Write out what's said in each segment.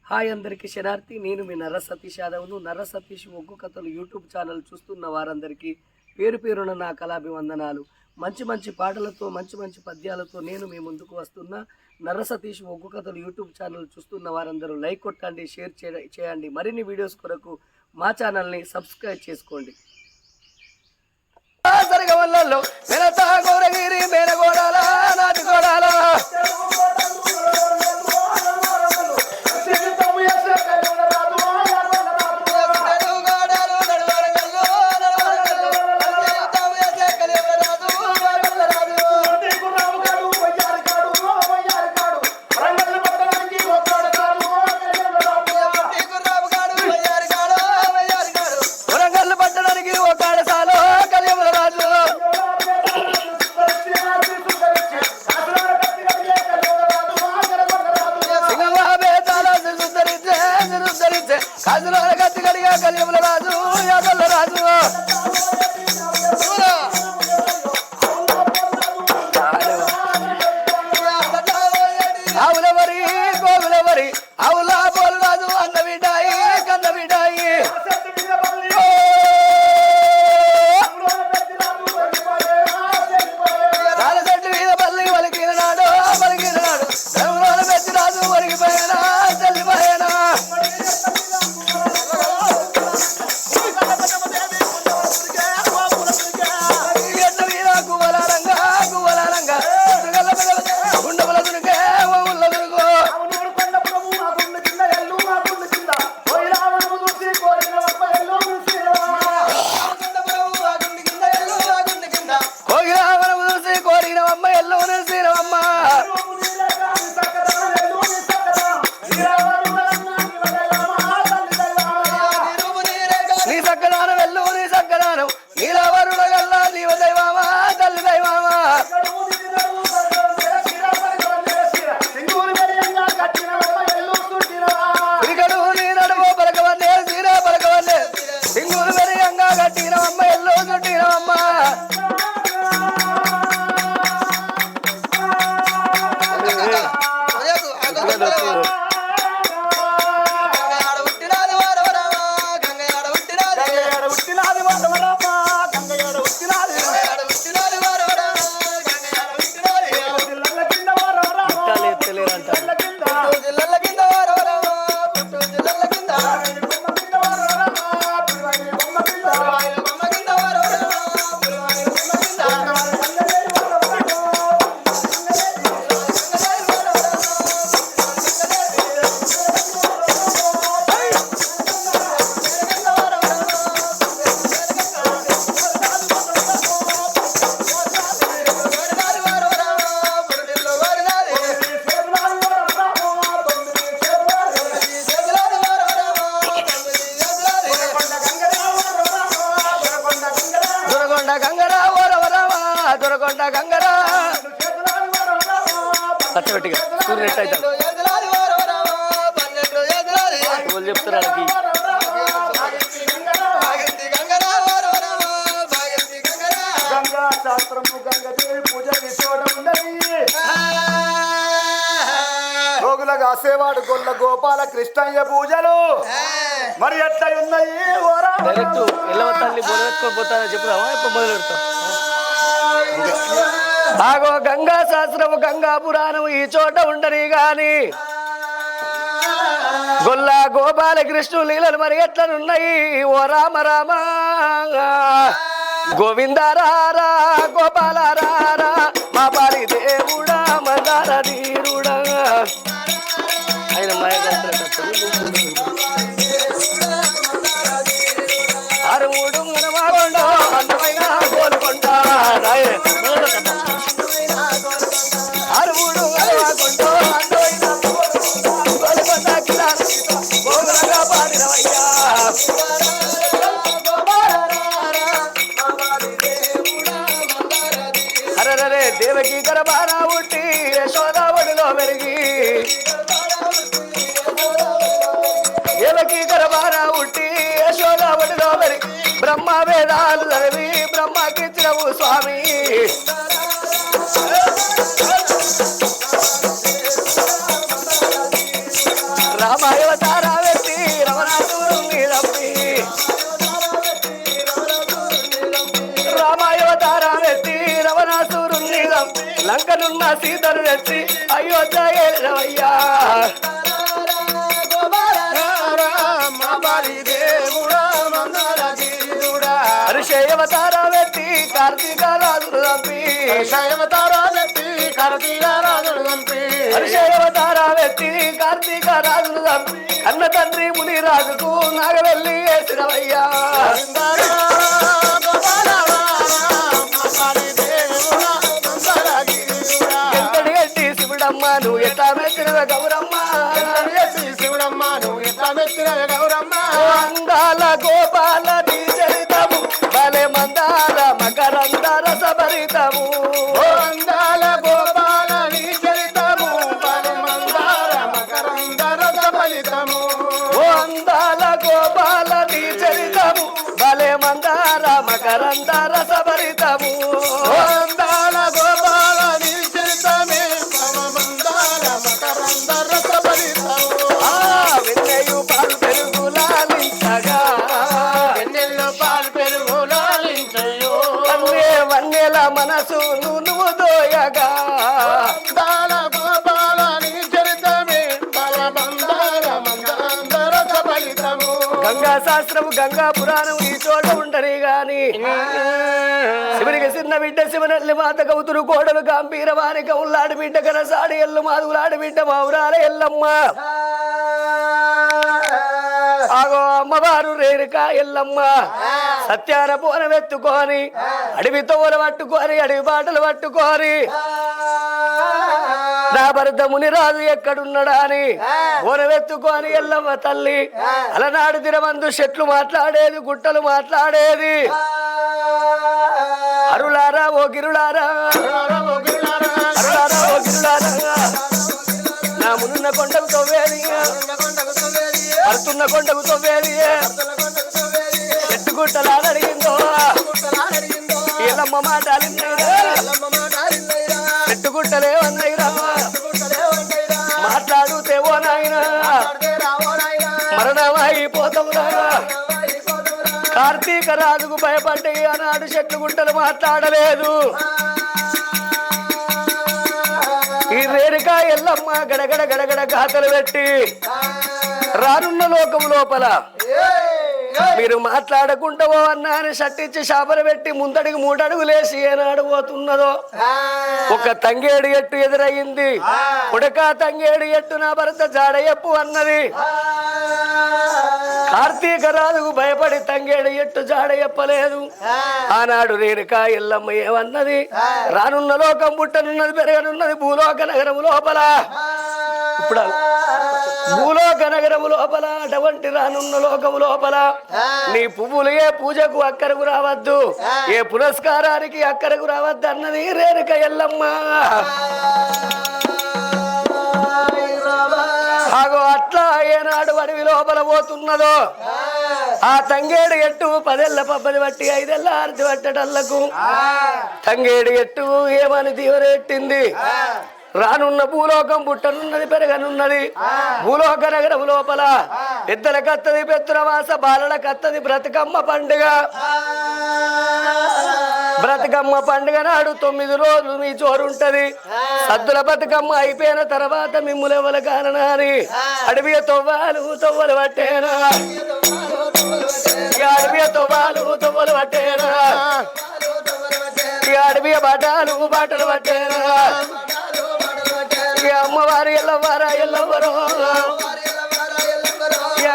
Hi అందరికీ శనార్థి. నేను మీ నర్ర సతీష్ యాదవ్ను. నర్ర సతీష్ ఒగ్గు కథలు యూట్యూబ్ ఛానల్ చూస్తున్న వారందరికీ పేరు పేరున నా కళాభివందనాలు. మంచి మంచి పాటలతో మంచి మంచి పద్యాలతో నేను మీ ముందుకు వస్తున్న నర్ర సతీష్ ఒగ్గు కథలు యూట్యూబ్ ఛానల్ చూస్తున్న వారందరూ లైక్ కొట్టండి, షేర్ చేయండి. మరిన్ని వీడియోస్ కొరకు మా ఛానల్ని సబ్స్క్రైబ్ చేసుకోండి. ఆవులవరి గోవులవరి ఆవులా పోలు రాజు అన్న బిడ్డాయి కన్న బిడ్డాయి చెట్టు మీద పల్లి వలికినాడు పలికినాడు పెట్టి రాజు వరిగిపోయానా చెల్లిపోయానా దొరకొండ గంగరా పచ్చబెట్టిగా సూర్యుడు ఎట్ అవుతాడు వాళ్ళు చెప్తారు రోగులకు ఆసేవాడు గొల్ల గోపాల కృష్ణయ్య పూజలు మరి ఎట్లా ఉన్నాయి. డైరెక్ట్ ఎల్లవ తల్లి బొలెత్తుకొని పోతానని చెప్పుదామా ఇప్పుడు మొదలు పెడతాం. ఆగో గంగా శాస్త్రము గంగా పురాణము ఈ చోట ఉండని గాని గొల్లా గోపాల కృష్ణుడు లీలలు మరి ఎట్లనున్నాయి. ఓ రామ రామ గోవిందరారా గోపాలరారా మా పాలి దేవుడా మందార ధీరుడా ఆయన అరుముడు మనమాగొండ అందమైన గోల్కొండ అరుముడు మనమాగొండ అందమైన గోల్కొండ గోగులగా పాడినవయ్యా అరరే దేవకి గర్భాన ఉట్టి యశోదావడిలో పెరిగి దేవకి గర్భాన ఉట్టి యశోదావడిలో పెరిగి బ్రహ్మ వేదాలు చదివి బ్రహ్మకిచ్చినవు స్వామి రామాయవతారావెత్తి రమణాసురుణ్ణి రంపి రామాయవతారావెత్తి రమణాసురుణ్ణి రంపి లంకనున్న సీతను తెచ్చి అయోధ్య ఏలవయ్యా హర్షయవతారావెత్తి కార్తీక రాజును రంపి హర్షయవతారావెత్తి కార్తీక రాజును రంపి అన్న తండ్రి ముని రాజుకు నాగవెల్లి వేసినవయ్యా ఎంతటి గట్టి శివుడమ్మ నువ్వు ఎట్లా మెచ్చిన గౌరమ్మ అందాల గోపాల నీ చరితము బలే మందార మకరంద రసభరితము అందాల గోపాల నీ చరితము బలే మందార మకరంద రసఫలితము ఓ అందాల గోపాల నీ చరితము బలే మందార మకరంద రసభరితము అందాల గోపాల నీ చరితమే బలే మందార మకరంద రసఫలితము విన్నయు పాలు పెరుగులాలించగా వెన్నెల్లో పాలు పెరుగు లాలించయో వన్నే వన్నెల మనసు నువ్వు దోయగా అందాల గోపాల నీ చరితమే బలే మందార మకరంద రసఫలితము గంగా శాస్త్రము గంగా పురాణం ఈ చోట ఉండని గాని శివునికి చిన్న బిడ్డ శివనల్లి మాత కౌతురు కోడలు గంభీర వారిక ఉల్లాడి బిడ్డ కనసాడి ఎల్లు మాదులాడి బిడ్డ మౌరాల ఎల్లమ్మ ఆగో అమ్మవారు రేరుక ఎల్లమ్మ సత్యాన పూనమెత్తుకొని అడవి తోవలు పట్టుకొని అడవి బాటలు పట్టుకొని నా భరత మునిరాజు ఎక్కడున్నాడా అని పూనమెత్తుకొని ఎల్లమ్మ తల్లి అలనాడు దినమందు చెట్లు మాట్లాడేది గుట్టలు మాట్లాడేది అరులారా ఓ గిరులారా అరులారా ఓ గిరులారా నా మునున్న కొండకు తవ్వేది అరుతున్న కొండకు తవ్వేది ఎట్టుగుట్టలా అడిగిందో ఎల్లమ్మ మాట ఎట్టుగుట్టలేవన్నయ్యరా మాట్లాడుతే ఓ నాయన మరణమైపోతావురా కార్తీక రాజుకు భయపడ్డ ఆనాడు చెట్లు గుట్టలు మాట్లాడలేదు ఈ రేణుక ఎల్లమ్మ గడగడ గడగడ గాథలు పెట్టి రానున్న లోకము లోపల మీరు మాట్లాడకుంటావో అన్నా అని షట్టించి శాపలు పెట్టి ముందడికి 3 అడుగులేసి ఏనాడు పోతున్నదో ఒక తంగేడు ఎట్టు ఎదురయ్యింది ఉడక తంగేడు ఎట్టు నా భర్త జాడ ఎప్పు అన్నది కార్తీక రాజుకు భయపడి తంగేడు ఎట్టు జాడ ఎప్పలేదు ఆనాడు రేణుక ఎల్లమ్మ ఏమన్నది రానున్న లోకం పుట్టనున్నది పెరగనున్నది భూలోక నగరం లోపల ఇప్పుడు భూలోక నగరము లోపల అటువంటి రానున్న లోకము లోపల నీ పువ్వులు ఏ పూజకు అక్కరకు రావద్దు ఏ పురస్కారానికి అక్కరకు రావద్దు అన్నది రేణుక ఎల్లమ్మ ఆగో అట్లా ఏనాడు అడవి లోపల పోతున్నదో ఆ తంగేడు ఎట్టు 10 ఏళ్ల పబ్బది బట్టి 5 ఏళ్ల ఆర్తి పట్టటల్లకు తంగేడు ఎట్టు ఏమని తీవరెట్టింది రానున్న భూలోకం పుట్టనున్నది పెరగనున్నది భూలోక నగరం లోపల పెద్దల కత్తది పెత్తురవాస బాలల కత్తది బ్రతుకమ్మ పండుగ బ్రతుకమ్మ పండుగ నాడు 9 రోజులు మీ చోరుంటది సద్దుల బతుకమ్మ అయిపోయిన తర్వాత మిమ్ములెవల కానని అడవియ తొవ్వలు పట్టేనా అడవియ తొవ్వలు పట్టేనా అడవియ బాటలు పట్టేనా అమ్మవారు ఎల్లవారా ఎల్లవరో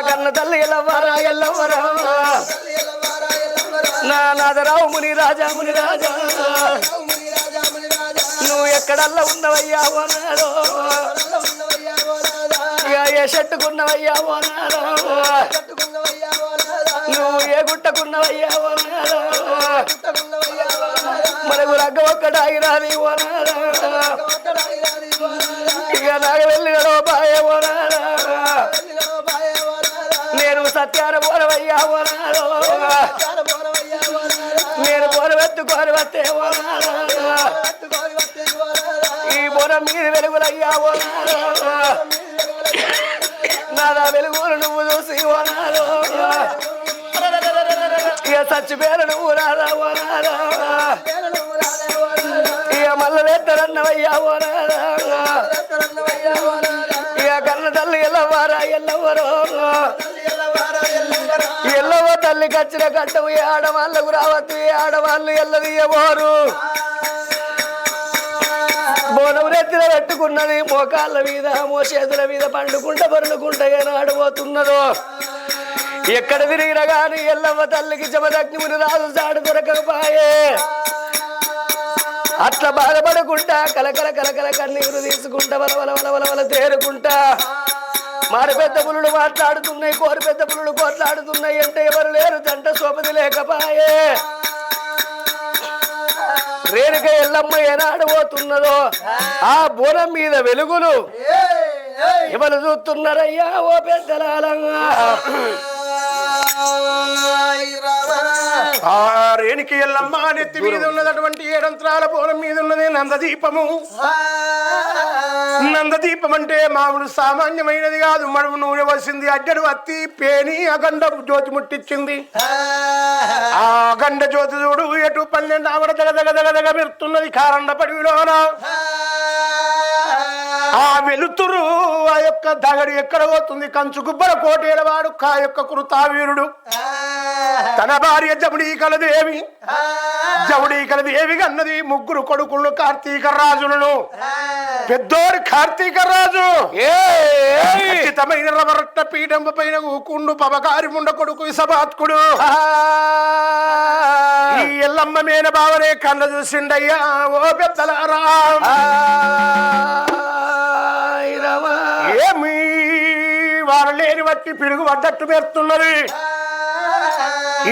కన్న తల్లి ఎల్లవారా ఎల్లవరో నా నాదరావు ముని రాజా నువ్వు ఎక్కడల్లా ఉన్నవయ్యా ఓనాడో ఏ చెట్టుకున్నవయ్యా ఓనాడో నువ్వు ఏ గుట్టకున్నవయ్యా ఓనాడో మనకు రగ్గ ఒక్కడాగిరాని ఓనాడో ఇక నాకు వెళ్ళినడో బాయే ఓనాడో నేను సత్యాన పోరవయ్యా ఓనాడో నేను బోరవెత్తుకోని వస్తే ఓనాడో ఈ బోర మీరు వెలుగులయ్యా ఓనాడో నా నాదా వెలుగులు నువ్వు చూసి ఓనాడు ఇక చచ్చిపోయారు నువ్వు నాదా ఓనాడు ఇక మళ్ళీ వేస్తారన్నవయ్యా ఓనాడా ఇక కన్న తల్లి ఎల్లవారా ఎల్లవరో ఎల్లవ తల్లి కచ్చిన కట్టవు ఏ ఆడవాళ్ళకు రావద్దు ఏ ఆడవాళ్ళు ఎల్లదీయబోరు బోనం రెత్తిన పెట్టుకున్నది మోకాళ్ళ మీద మోచేతుల మీద పండుకుంట బరులుకుంట ఏనాడిపోతున్నదో ఎక్కడ తిరిగిన గాని ఎల్లవ్వ తల్లికి జమదగ్నిముని రాజు చాడు దొరకపాయే అట్లా బాధపడుకుంటా కలకల కలకల కన్నీరు తీసుకుంటా వలవల వలవల తేరుకుంటా మారి పెద్ద పులులు మాట్లాడుతున్నాయి కోరి పెద్ద పులులు కోట్లాడుతున్నాయి అంటే ఎవరు లేరు తంట సోపది లేకపాయే రేణుక ఎల్లమ్మ ఏనాడు పోతున్నదో ఆ బోనం మీద వెలుగులు ఎవరు చూస్తున్నారయ్యా ఓ పెద్దలాలంగా ఆ రేణుకి ఎల్లమ్మ నెత్తి మీద ఉన్నటువంటి ఏడంత్రాల బోనం మీద ఉన్నది నందదీపము. నందదీపం అంటే మామూలు సామాన్యమైనది కాదు. మడుము నూనె వసింది అడ్డడు అత్తి పేని అఖండ జ్యోతి ముట్టించింది. ఆ అఖండ జ్యోతి చూడు ఎటు 12 ఆవిడ దగదగదగదగ పెడుతున్నది కారండ పడిలోన. ఆ వెలుతురు ఆ యొక్క దగడి ఎక్కడ పోతుంది కంచు గుబ్బల కోటేలవాడు కా యొక్క కృతావీరుడు తన భార్య జముడీకల దేవి అన్నది 3 కొడుకులు కార్తీక రాజులను. పెద్దోడు కార్తీక రాజు ఖచ్చితమైన రవరట్ట పీఠం పైన ఊకుండు పవకారి ముండ కొడుకు విసబాత్కుడు. ఈ ఎల్లమ్మ మేన బావనే కళ్ళ చూసిండయ్యా ఓ పెద్దలారా. ఏమి వారు లేని బట్టి పిడుగు పడ్డట్టు పెడుతున్నది.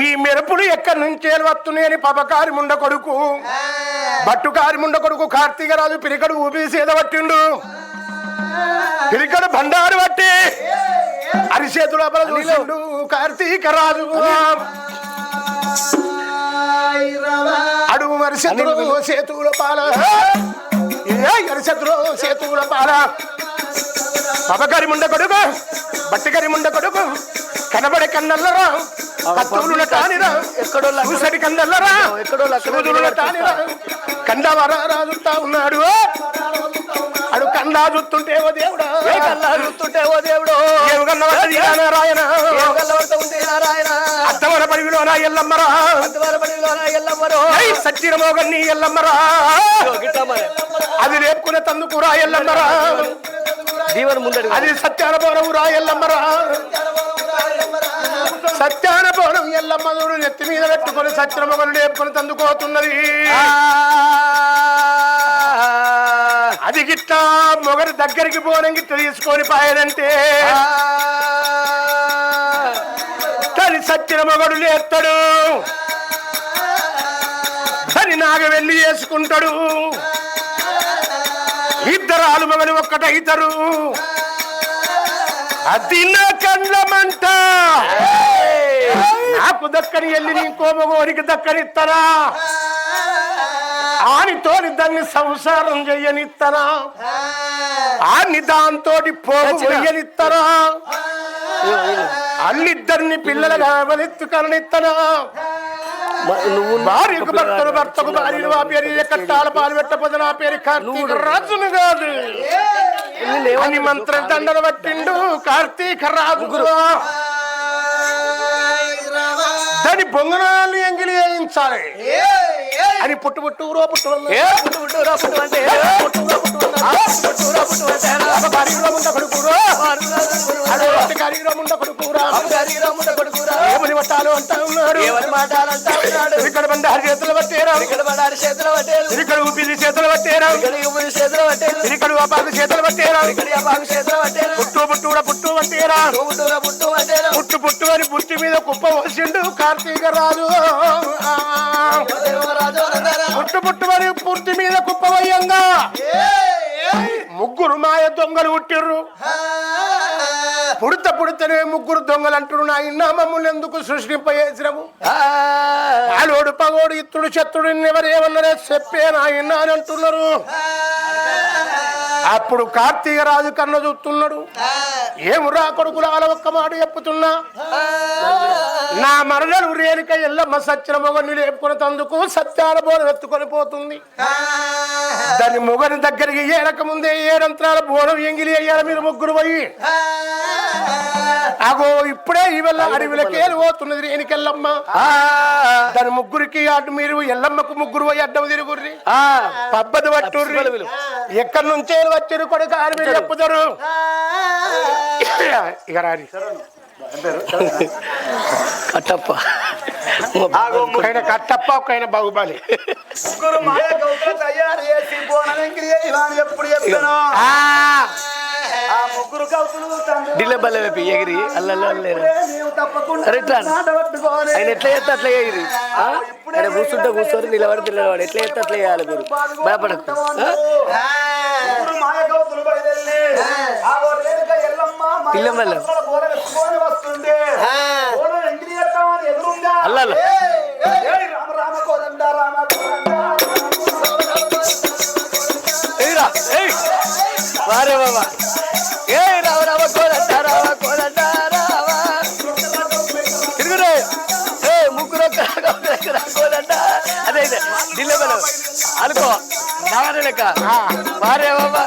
ఈ మెరుపులు ఎక్కడి నుంచి వస్తున్నాయని పబకారి ముండ కొడుకు బట్టుకారి ముండ కొడుకు కార్తీక రాజు పిరికడు ఊపి సేద పట్టిండు. పిరికడు బండారు బట్టి అరిచేతుల చూసిండు కార్తీక రాజు. అడుగు అరిచేతులు సేతువుల పాల అరిచేతులు సేతువుల పాల పబకారి ముండ కొడుకు బట్టికరి ముండ కొడుకు కనబడే కన్నల్లరా కత్తువుల టానిరా ఎక్కడో చూసడి కన్నల్లరా ఎక్కడో సూదుల టానిరా కండవరా రాజుతా ఉన్నాడు. అడు కండా చూస్తుంటే ఓ దేవుడా కల్లా చూస్తుంటే ఓ దేవుడు నారాయణ అత్తవర పడివిలోనా ఎల్లమ్మరా సచ్చిర మోగన్ని ఎల్లమ్మరా అది రేపుకునే తందుకురా ఎల్లమ్మరా అది సత్యాన పోనవు రా ఎల్లమ్మరా. సత్యాన పోనం ఎల్లమ్మదుడు నెత్తి మీద పెట్టుకొని సత్యమొగలు లేపుకొని తందుకోతున్నది. అది గిట్లా మొగరు దగ్గరికి పోనం గిట్ట తీసుకొని పాయనంటే తని సత్యన మొగడు లేస్తాడు. తని నాగ వెళ్ళి చేసుకుంటాడు. ఇద్దరాలు మొగలు ఒక్కటైతారు. అది నా కండ్లమంట నాకు దక్కని వెళ్ళి నీ కోమగోరికి దక్కనిస్తారా ఆనితోని దాన్ని సంసారం చెయ్యనిస్తారా ఆని దాంతో పోయనిస్తారా అల్లిద్దరిని పిల్లలుగా కలనిస్తారా నువ్వు భార్యకు భర్తను భర్తకు భార్యను ఆ పేరు కట్టాల పాలు పెట్టపోతే నా పేరు కార్తీక రాజును కాదు అని మంత్ర దండలు పట్టిండు కార్తీక రాజు. దాని బొంగనాలు ఎంగిలి వేయించాలి అని పుట్టు పుట్టు రో పుట్టు అంటే ఏమని పట్టాలు అంటా ఉన్నాడు. ఇక్కడ బండారు చేతులు పట్టేరా ఇక్కడ ఊపిరి చేతులు పట్టేరా ఇక్కడ అపాకు చేతులు పట్టేరా పుట్టు పుట్టు పుట్టు పట్టేరా పుట్టు పుట్టు అని పుట్టి మీద కుప్ప వచ్చిండు కార్తీక రాజు. పుట్టు పుట్టు అని పుట్టి మీద కుప్ప వయ్యంగా 3 మాయ దొంగలు పుట్టిర్రు. పుడితనే 3 దొంగలు అంటారు. నా ఇన్నా మమ్మల్ని ఎందుకు సృష్టింపజేసినము ఆలోడు పగోడు ఇత్తుడు చెత్తుడు ఎవరేమన్నారే చెప్పే నా ఇన్నా అని అంటున్నారు. అప్పుడు కార్తీక రాజు కన్న చూస్తున్నాడు. ఏమురా కొడుకులు అలా ఒక్క మాట చెప్పుతున్నా, నా మరదలు రేణుక ఎల్లమ్మ సత్యన మొగని లేపుకుని తందుకు సత్యాల బోనం ఎత్తుకొని పోతుంది. దాని మొగని దగ్గరికి ఏడక ముందే ఏడంత్రాల బోనం ఎంగిలి అయ్యారు మీరు ముగ్గురు పోయి. అగో ఇప్పుడే ఈ వల్ల అడవిలకి పోతున్నది రేణుకెళ్ళమ్మ. దాని ముగ్గురికి అడ్డు మీరు ఎల్లమ్మకు ముగ్గురు పోయి అడ్డం తిరుగుర్రి, పబ్బది పట్టుర్రి. ఎక్కడి నుంచే వచ్చారు కొడుకు అని మీరు చెప్పుతారు. ఇక రాని కట్టప్ప ఆయన కట్టప్ప ఒక ఆయన బాగుబాలి. ముగ్గురు మాయ గౌతులు తయారు చేసి బోనం ఎంగిలి అని ఎప్పుడు చెప్పాను. ఆ ముగ్గురు గౌతులు ఢిల్లీ బల్ల వైపు ఎగిరి అల్లల్లో ఆయన ఎట్లా చేస్తే అట్లా ఎగిరి ఆయన కూర్చుంటే కూర్చొని నిలబడి నిలబడి ఎట్లా చేస్తే అట్లా చేయాలి. మీరు భయపడకు. ఢిల్లీ బల్ల అల్లాల వారే బాబా ఏ రావ రావ కోదంట రావ కోదంట రావ తిరుగురే ఏ ముగ్గురు కోదంట అదే ఇదే ఢిల్లీ బల అనుకో నావనే లెక్క వారే బాబా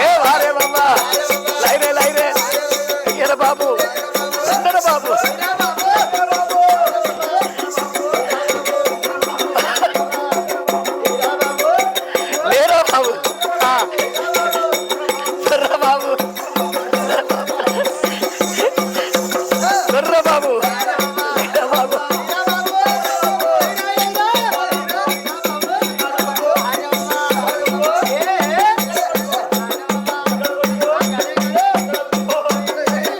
ఏ వారే బాబా లైరే లైరే ఎర బాబు అందర బాబు లేరా బాబు బాబు బాబు బాబు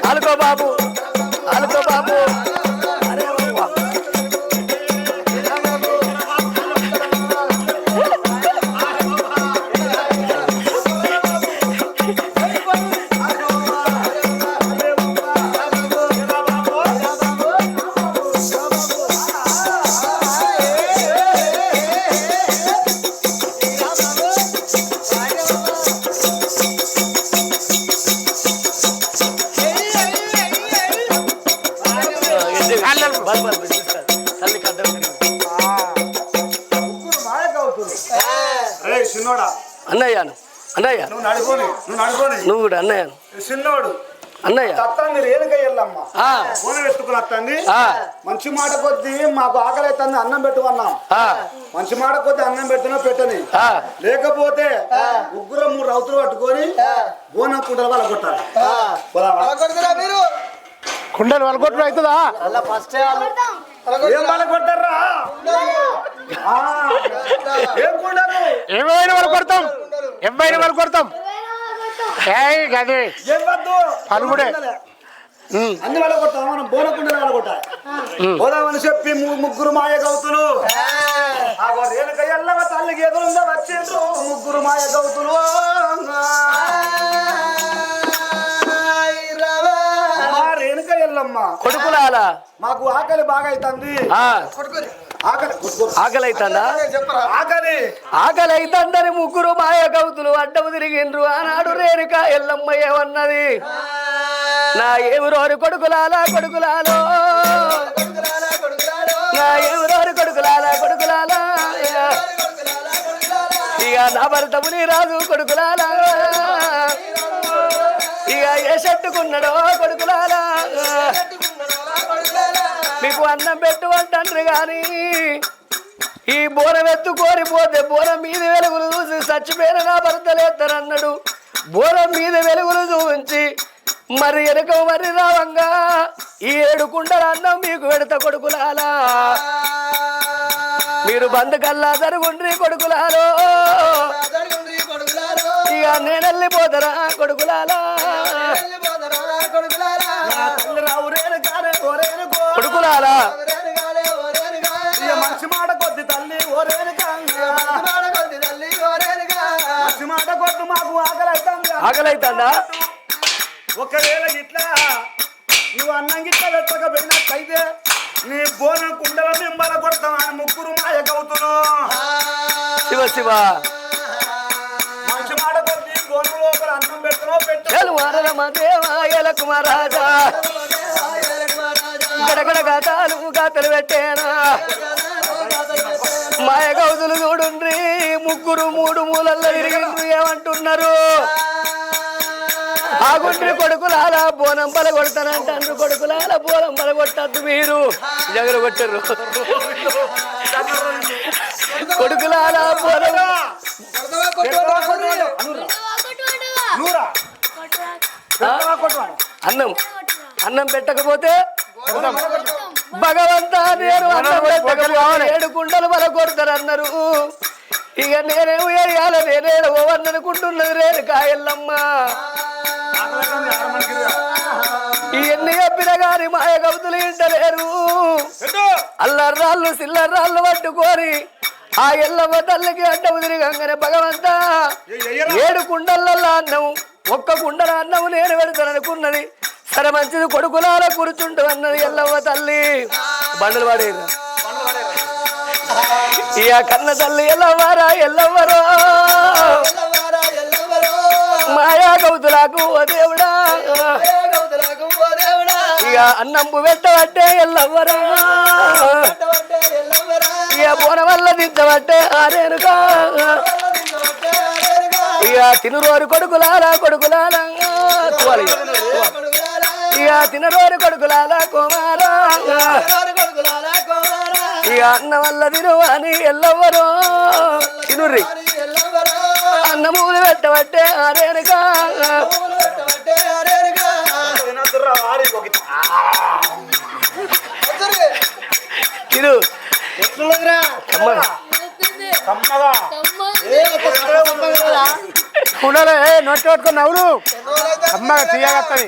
ఆలుకో బాబు ఆలుకో బాబు అన్నయ్యాను అన్నయ్య నువ్వు కూడా అన్నయ్యాను చిన్నోడు అన్నయ్య తత్తాన్ని రేణుకై ఎల్లమ్మ ఫోన్ ఎత్తుకుని వస్తుంది. మంచి మాట కొద్ది మాకు ఆకలి అవుతుంది అన్నం పెట్టుకున్నాం. మంచి మాట కొద్ది అన్నం పెట్టినా పెట్టని, లేకపోతే ముగ్గురు 3 రౌతులు పట్టుకొని బోనం కుండలు వాళ్ళ కొట్టాలి. మీరు కుండలు వాళ్ళ కొట్టడం అవుతుందా? ఏం వాళ్ళ కొట్టారా? ఏం కుండలు ఏమైనా వాళ్ళు కొడతాం, ఏమైనా వాళ్ళు కొడతాం. అదే ఏం వద్దు పలుగుడే అన్ని వాళ్ళ కొట్టాం. మనం బోన కుండలు వాళ్ళ కొట్టాలి. పోదామని చెప్పి ముగ్గురు మాయ గౌతులు రేణుక ఎల్లవ తల్లికి ఎదురుగా వచ్చిండ్రు. ముగ్గురు మాయ గౌతులు రేణుక ఎల్లమ్మ కొడుకులాలా మాకు ఆకలి బాగా అవుతుంది. ఆకలి అవుతుందా? ఆకలి ఆకలి అవుతుందని ముగ్గురు మాయ గౌతులు అడ్డము తిరిగిండ్రు. ఆనాడు రేణుక ఎల్లమ్మ ఏమన్నది? నా ఎవరోరు కొడుకులాలా కొడుకులాలో, నా ఎవరోరు కొడుకులాలా కొడుకులాలా, ఇక నా భర్తముని రాజు కొడుకులాలా, ఇక ఏ చెట్టుకున్నాడో కొడుకులాలా, మీకు అన్నం పెట్టు అంటారు గాని ఈ బోనం ఎత్తుకోరిపోతే బోనం మీద వెలుగులు చూసి చచ్చిపోయిన నా భర్తలేస్తారన్నాడు. బోనం మీద వెలుగులు చూపించి మరి వెనుక మరి రావంగా ఈ 7 కుండల అన్నం మీకు పెడతా కొడుకులాలా, మీరు బంధుకల్లా జరుగుండ్రి కొడుకులాలో, ఇక నేను వెళ్ళిపోతారా కొడుకులాలా, కొడుకులాలా మంచి మాట కొద్ది తల్లి మంచి మాట కొద్ది మాకు ఆకలి అవుతుంది. ఆకలి అవుతుందా? ఒకవేళ ఇట్లా నువ్వు అన్నం గిట్లా పెట్టకపోయినట్లయితే నీ బోనం కుండల నింబల కొడతామని ముగ్గురు మాయ గౌతులు శివ శివ మంచి మాట కొద్ది దేవాయల కుమారాజా గడగడ గాతలు పెట్టేనా మాయ గౌదులు చూడుండ్రి ముగ్గురు మూడు మూలల్లో ఇరిగిండ్రు ఏమంటున్నారు ఆగుండ్రి కొడుకులాల బోనం బల కొడతానంటారు కొడుకులాల బోనం బల కొట్టద్దు మీరు జగలు కొట్టారు కొడుకులాల బోనం అన్నం పెట్టకపోతే భగవంతా నేను అన్నం పెట్టకపోతే 7 కుండలు బల కొడతారు అన్నారు ఇక నేనేమో వేయాలి నేనేదో అనుకుంటున్నది రేరు కాయల్లమ్మ ఇవన్నీ చెప్పిన గాని మాయ కవుతులు ఇంటలేరు అల్లర్రాళ్ళు సిల్లర్రాళ్ళు పట్టుకొని ఆ ఎల్లమ్మ తల్లికి అడ్డము తిరిగంగానే భగవంతా 7 కుండలల్లో అన్నం 1 కుండల అన్నం నేను పెడతాననుకున్నది సరే మంచిది కొడుకులాల కూర్చుంటూ అన్నది ఎల్లమ్మ తల్లి బండలు పడేరు ఇక కన్న తల్లి ఎల్లవారా ఎల్లవరో మాయా గౌతులకు ఓ దేవుడా ఇక అన్నంపు పెట్టబట్టే ఎల్లవరా ఇక బోన వల్ల దిద్దబట్టే ఆరేనుగా ఇక తినురోరు కొడుకులాలా ఇక తినరోరు కొడుకులాలా కుమారా ఇక అన్న వల్ల తిను అని ఎల్లవరో తినుర్రి అన్నమూలు పెట్టబట్టే ఆరేనుగా తిను నొట్టి పట్టుకుని నవ్వులు అమ్మ తీయగత్తది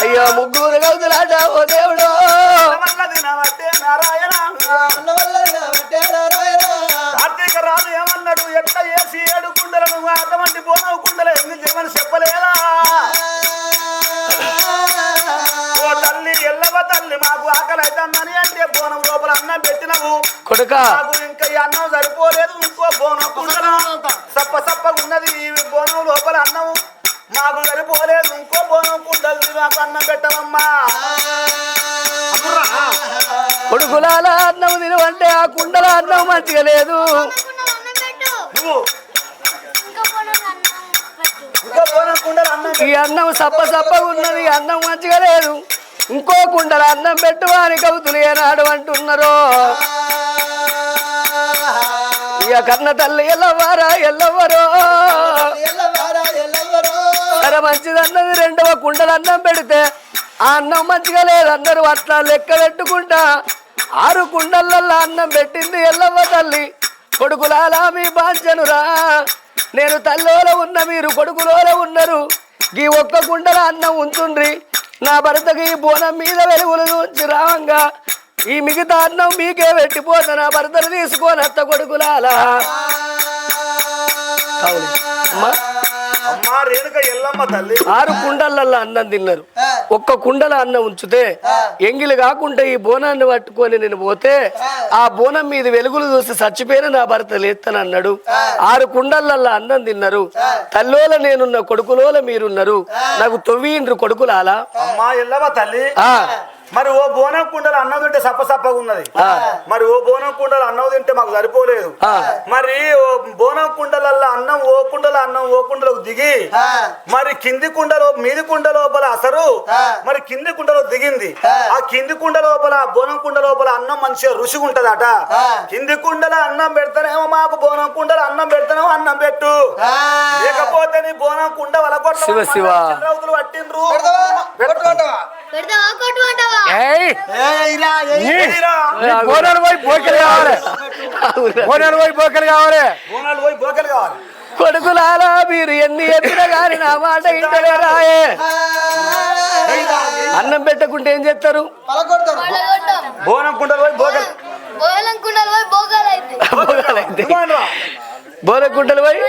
అయ్యో ముగ్గురు గౌతులాట ఓ దేవుడు కార్తీక రాజు ఏమన్నాడు ఎట్లా వేసి 7 కుండలను అటువంటి బోనవు కుండలు ఎందుకు చేయమని చెప్పలేదా ఓ తల్లి ఎల్లవ తల్లి మాకు ఆకలి అవుతుందని అంటే బోనం లోపల అన్నం పెట్టినవు కొడుక మాకు ఇంకా ఈ అన్నం సరిపోలేదు ఇంకో బోనం కుండలు సప్పగా ఉన్నది ఈ బోనం లోపల అన్నం మాకు సరిపోలేదు ఇంకో బోనం కుండలు మాకు అన్నం పెట్టవమ్మా కొడుకులాల అన్నం తినవంటే ఆ కుండల అన్నం మంచిగా లేదు ఈ అన్నం సప్పగా ఉన్నది అన్నం మంచిగా లేదు ఇంకో కుండల అన్నం పెట్టు అని కవుతులు ఏనాడు అంటున్నారు ఇక కన్న తల్లి ఎల్లవారా ఎల్లవరో సరే మంచిది అన్నది 2వ కుండల అన్నం పెడితే ఆ అన్నం మంచిగా లేదు అందరూ అట్లా లెక్క పెట్టుకుంటా 6 కుండలల్లో అన్నం పెట్టింది ఎల్లవ్వ తల్లి కొడుకులాలా మీ బాంచనురా నేను తల్లోలో ఉన్న మీరు కొడుకులోనే ఉన్నారు ఈ 1 కుండల అన్నం ఉంచుండ్రి నా భర్తకి ఈ బోనం మీద వెలుగులు ఉంచి రావంగా ఈ మిగతా అన్నం మీకే పెట్టిపోతా నా భర్తను తీసుకొని అత్త కొడుకులాలా అమ్మా రేణుక ఎల్లమ్మ తల్లి 6 కుండలల్లో అన్నం తిన్నారు 1 కుండల అన్నం ఉంచితే ఎంగిలి కాకుండా ఈ బోనాన్ని పట్టుకొని నేను పోతే ఆ బోనం మీద వెలుగులు చూసి చచ్చిపోయిన నా భర్త లేస్తానన్నాడు 6 కుండలల్లో అన్నం తిన్నారు తల్లోల నేనున్న కొడుకులోల మీరున్నారు నాకు తొవ్విండ్రు కొడుకులాలా అమ్మా ఎల్లమ్మ తల్లి మరి ఓ బోనం కుండలు అన్నం తింటే సప్పగా ఉన్నది మరి ఓ బోనం కుండలు అన్నం తింటే మాకు సరిపోలేదు మరి ఓ బోనం కుండలల్లో అన్నం ఓ కుండలకు దిగి మరి కింది కుండలో మీది కుండ లోపల అసరు మరి కింది కుండలో దిగింది ఆ కింది కుండ లోపల బోనం కుండ లోపల అన్నం మంచిగా రుచిగా ఉంటదట కింది కుండల అన్నం పెడతానేమో మాకు బోనం కుండలు అన్నం పెడతానేమో అన్నం పెట్టు లేకపోతే నీ బోనం కుండ వలకొట్టవుతులు పట్టిండ్రు కొడుకులాలా మీరు ఎన్ని ఎత్తినా కానీ నా మాట ఇంటలేరాయే అన్నం పెట్టకుంటే ఏం చేస్తారు బోనం కుండలు పోయి బోనం కుండలు పోయి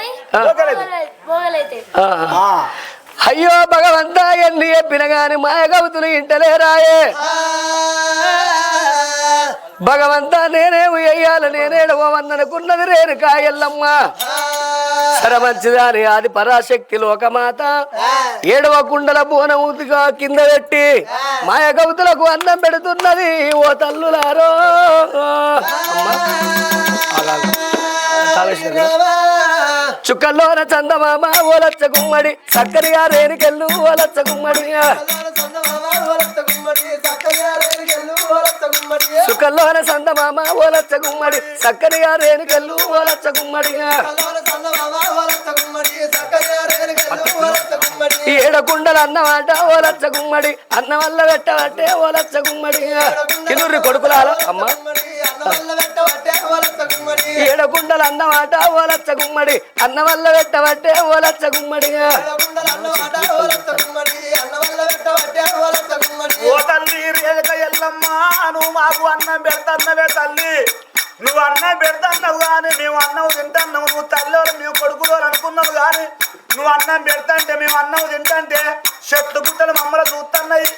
అయ్యో భగవంతా ఎన్ని చెప్పిన గాని మాయగవుతులు ఇంటలేరాయే భగవంతా నేనేమి వెయ్యాలి నేనేడవన్ననుకున్నది రేణుకా ఎల్లమ్మ మంచిదాని ఆది పరాశక్తి లోకమాత 7వ కుండల బోనముగా కింద పెట్టి మాయ గౌతులకు అన్నం పెడుతున్నది ఓ తల్లులారో చుక్కల్లోన చందమామ ఓలచ్చ గుమ్మడి సక్కరిగా రేణికెళ్ళు ఓలచ్చ గుమ్మడి చుక్కల్లోన చందమామ ఓలచ్చ గుమ్మడి సక్కరిగా రేణికెళ్ళు ఓలచ్చ గుమ్మడి 7 కుండలు అన్నమాట ఓలచ్చ గుమ్మడి అన్న వల్ల పెట్టబట్టే ఓలచ్చ గుమ్మడి కిలుర్రి కొడుకులాలో అమ్మ 7 కుండలు అన్నమాట ఓలచ్చ గుమ్మడి అన్న వల్ల పెట్టబట్టే ఓలచ్చ గుమ్మడి ఓ తల్లి రేఖ ఎల్లమ్మ నువ్వు మాకు అన్నం పెడతాన్నవే తల్లి నువ్వు అన్నం పెడతాన్నావు కానీ మేము అన్నం తింటున్నావు నువ్వు తల్లి మేము కొడుకులు అనుకున్నావు కానీ నువ్వు అన్నం పెడతాంటే మేము అన్నం తింటే చెట్లు గుట్టలు మమ్మల్ని చూస్తున్నాయి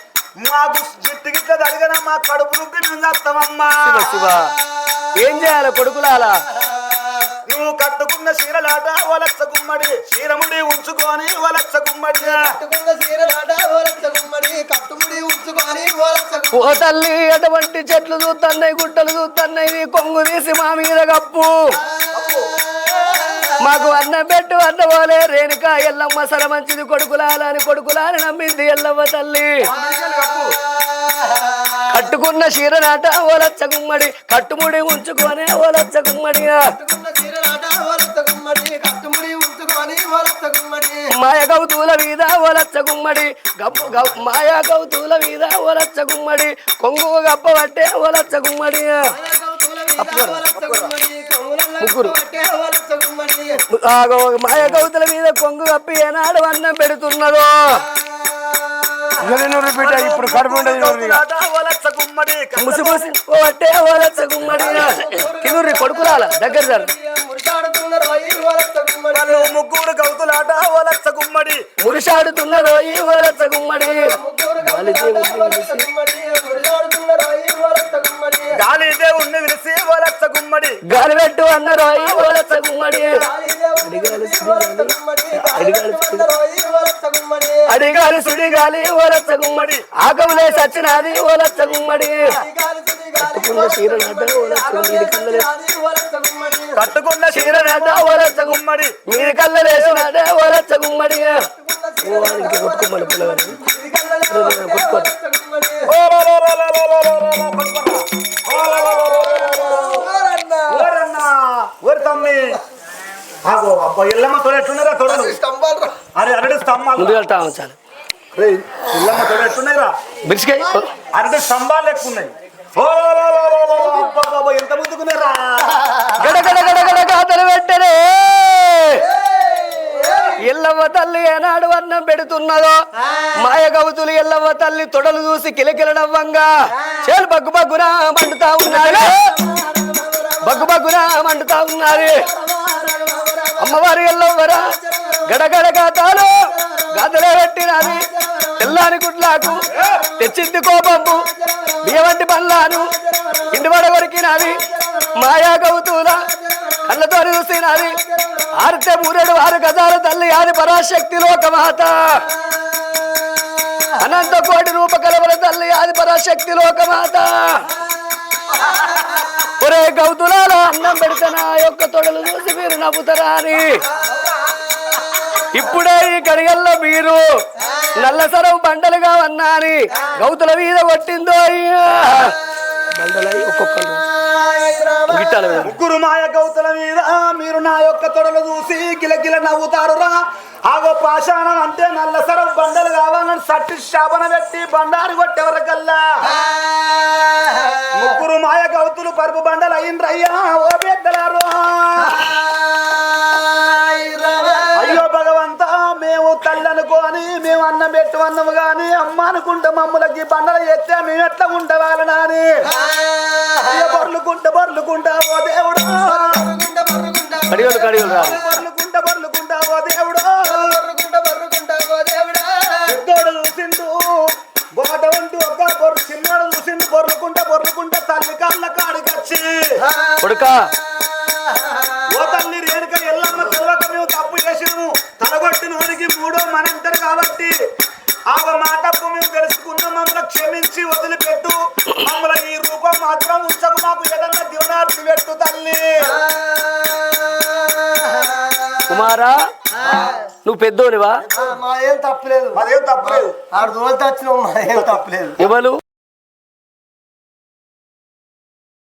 మాకు జిట్టు గిట్ల తడిగిన మా కడుపు నొప్పి మేము చేస్తామమ్మా ఏం చేయాలి కొడుకులాలా నువ్వు కట్టుకున్న చీరలాట వలచ్చ గుమ్మడి చీరముడి ఉంచుకొని వలచ్చ గుమ్మడి ఓ తల్లి అటువంటి చెట్లు చూస్తున్నాయి గుట్టలు చూస్తున్నాయి కొంగు తీసి మా మీద కప్పు మాకు అన్నం పెట్టు అన్నవాలే రేణుక ఎల్లమ్మ సర మంచిది కొడుకులాలని కొడుకులాని నమ్మింది ఎల్లమ్మ తల్లి కట్టుకున్న చీరనాట ఓలచ్చ గుమ్మడి కట్టుముడి ఉంచుకొని ఓలచ్చ గుమ్మడి మాయ గౌతుల మీద ఓలచ్చ గుమ్మడి మాయా గౌతుల మీద ఓలచ్చ గుమ్మడి కొంగు గప్పబట్టే ఓలచ్చ గుమ్మడి ముగ్గురు మాయ గౌతుల మీద కొంగు కప్పి ఏనాడు అన్నం పెడుతున్నదో ఇప్పుడు కడుపు ముసి ముసి ఓటే ఓలచ్చ గుమ్మడి కిలుర్రి కొడుకులాల దగ్గర సార్ ముగ్గురు గౌతులాట ఓలచ్చ గుమ్మడి మురిసాడుతున్నదో ఈ ఓలచ్చ గుమ్మడి గాలి దేవుణ్ణి విలిసి ఓలచ్చ గుమ్మడి గాలి పెట్టు అన్నరో ఈ ఓలచ్చ గుమ్మడి అడిగాలి సుడిగాలి ఓలచ్చ గుమ్మడి ఆకములే సచ్చినది ఓలచ్చ గుమ్మడి కట్టుకున్న చీరనాట ఓలచ్చ గుమ్మడి మీరు కళ్ళలేసినదే ఓలచ్చ గుమ్మడి కొట్టుకోమని పిల్లగారు అబ్బా ఎల్లమ్మ తోడు ఎట్లున్నారా తోడలు అరే అరటి స్తంభాలు ముందు వెళ్తా ఉంచాలి ఎల్లమ్మ తోడు ఎట్లున్నాయిరా బిర్చికాయ అరటి స్తంభాలు ఎక్కున్నాయి ఎంత ముందుకున్నారా గడగడ గాథలు పెట్టరే ఎల్లవ్వ తల్లి ఏనాడు అన్నం పెడుతున్నదో మాయ గౌతులు ఎల్లవ్వ తల్లి తొడలు చూసి కిలకిలనవ్వంగా చేలు బగ్గు బగ్గున మండుతా ఉన్నారు బగ్గు బగ్గున మండుతా ఉన్నారు అమ్మవారి ఎల్లవ్వరా గడగడ గాథలు గాథలే పెట్టినది తెల్లాని గుడ్లాకు తెచ్చింది కోపంపు బియ్యవంటి పల్లాను ఇంటి వడ కొరికినది మాయా గౌతుల కళ్ళతో చూసినది ఆరితే 3 గజాల తల్లి ఆది పరాశక్తి లోకమాత అనంత కోటి రూప కలవల తల్లి ఆది పరాశక్తి లోకమాత ఒరే గౌతులాలో అన్నం పెడితే నా యొక్క తొడలు చూసి మీరు నవ్వుతారా అని ఇప్పుడే ఈ కడిగల్లో మీరు నల్లసరం బండలుగా అన్నాని గౌతుల మీద కొట్టిందో బండలై ఒక్కొక్కరు ముగ్గురు మాయ గౌతుల మీద మీరు నా యొక్క తొడలు చూసి గిలగిల నవ్వుతారురా ఆగో పాషాణం అంటే నల్లసరం బండలు కావాలని సట్టి శాపన పెట్టి బండారు కొట్టేవరకల్లా ముగ్గురు మాయ గౌతులు పరుపు బండలు అయ్యిండ్రయ్యా ఓ పెద్దలారు అయ్యో భగవంత మేము తల్లి అనుకోని మేము అన్నం పెట్టు అన్నము గాని అమ్మ అనుకుంటే మమ్మలకి బండలు ఎత్తే మేము ఎట్లా ఉండవాలని అని బొర్లుకుంటా ఓ దేవుడు బొర్లుకుంటా ఓ దేవుడు పెద్దోడు చూసిండు బోట వంటి ఒక బొర్రు చిన్నోడు చూసిండు బొర్లుకుంటా తల్లి కాళ్ళ కాడికొచ్చి కొడుకా ఓ తల్లి రేణుక ఎల్లమ్మ తెలియక మేము తప్పు మా తప్పు మేము తెలుసుకున్న మమ్మల్ని క్షమించి వదిలిపెట్టు మమ్మల్ని ఈ రూపం మాత్రం ఉంచకు మాకు ఏదన్నా దివనార్తి పెట్టు తల్లి కుమారా నువ్వు పెద్దోనివా మా ఏం తప్పలేదు మరేం తప్పలేదు ఆడు దూరం తెచ్చినావు మా ఏం తప్పలేదు ఎవరు